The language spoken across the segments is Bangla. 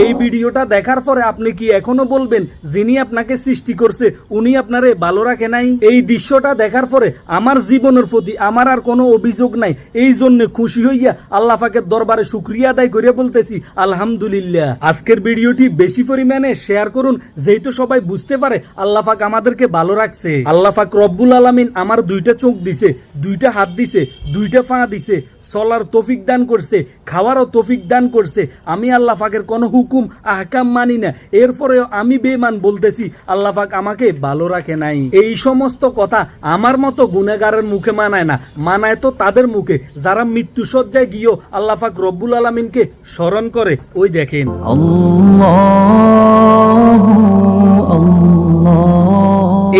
এই ভিডিওটা দেখার পরে আপনি কি এখনো বলবেন যিনি আপনাকে সৃষ্টি করছে উনি আপনারে ভালো রাখে নাই? এই দৃশ্যটা দেখার পরে আমার জীবনের প্রতি আমার আর কোনো অভিযোগ নাই। এই জন্য খুশি হইয়া আল্লাহ পাকের দরবারে শুকরিয়া আদায় করে বলতেছি আলহামদুলিল্লাহ। আজকের ভিডিওটি বেশি পরিমাণে শেয়ার করুন, যেহেতু সবাই বুঝতে পারে আল্লাহ পাক আমাদেরকে ভালো রাখছে। আল্লাহ পাক রব্বুল আলামিন আমার দুইটা চোখ দিছে, দুইটা হাত দিছে, দুইটা পা দিছে, চলার তৌফিক দান করছে, খাওয়ারও তৌফিক দান করছে। আমি আল্লাহ পাকের কোনো হুকুম আহকাম মানি না, এরপরেও আমি বেঈমান বলতেছি আল্লাহ পাক আমাকে ভালো রাখে নাই। এই সমস্ত কথা আমার মতো গুনাহগারের মুখে মানায় না, মানায় তো তাদের মুখে যারা মৃত্যুসজ্জায় গিয়েও আল্লাহ পাক রব্বুল আলামিনকে স্মরণ করে। ওই দেখেন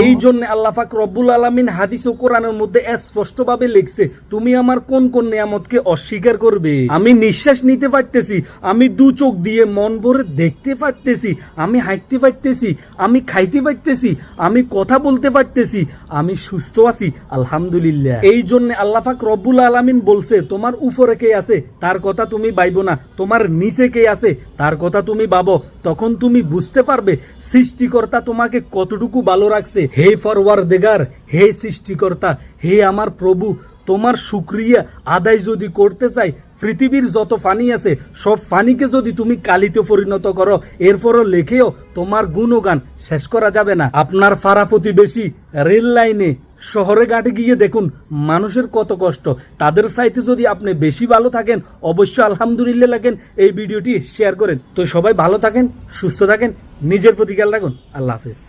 এই জন্য আল্লাহ পাক রব্বুল আলামিন হাদিস ও কোরআনের মধ্যে স্পষ্টভাবে লিখছে, তুমি আমার কোন কোন নিয়ামতকে অস্বীকার করবে? আমি নিঃশ্বাস নিতে পারতেছি, আমি দু চোখ দিয়ে মন ভরে দেখতে পারতেছি, আমি হাঁটতে পারতেছি, আমি খাইতে পারতেছি, আমি কথা বলতে পারতেছি, আমি সুস্থ আছি আলহামদুলিল্লাহ। এই জন্য আল্লাহ পাক রব্বুল আলামিন বলছে, তোমার উপরে কে আছে তার কথা তুমি ভাইবো না, তোমার নিচে কে আছে তার কথা তুমি ভাবো, তখন তুমি বুঝতে পারবে সৃষ্টিকর্তা তোমাকে কতটুকু ভালো রাখছে। হে ফরওয়ারদিগার, হে সৃষ্টিকর্তা, হে আমার প্রভু, তোমার শুকরিয়া আদায় যদি করতে চাই, পৃথিবীর যত পানি আছে সব পানিকে যদি তুমি কালিতে পরিণত করো, এরপরও লেখেও তোমার গুণগান শেষ করা যাবে না। আপনার পাড়া প্রতিবেশী রেল লাইনে শহরে ঘাটে গিয়ে দেখুন মানুষের কত কষ্ট, তাদের চাইতে যদি আপনি বেশি ভালো থাকেন অবশ্যই আলহামদুলিল্লাহ লাগেন। এই ভিডিওটি শেয়ার করেন। তো সবাই ভালো থাকেন, সুস্থ থাকেন, নিজের প্রতি খেয়াল রাখুন। আল্লাহ হাফেজ।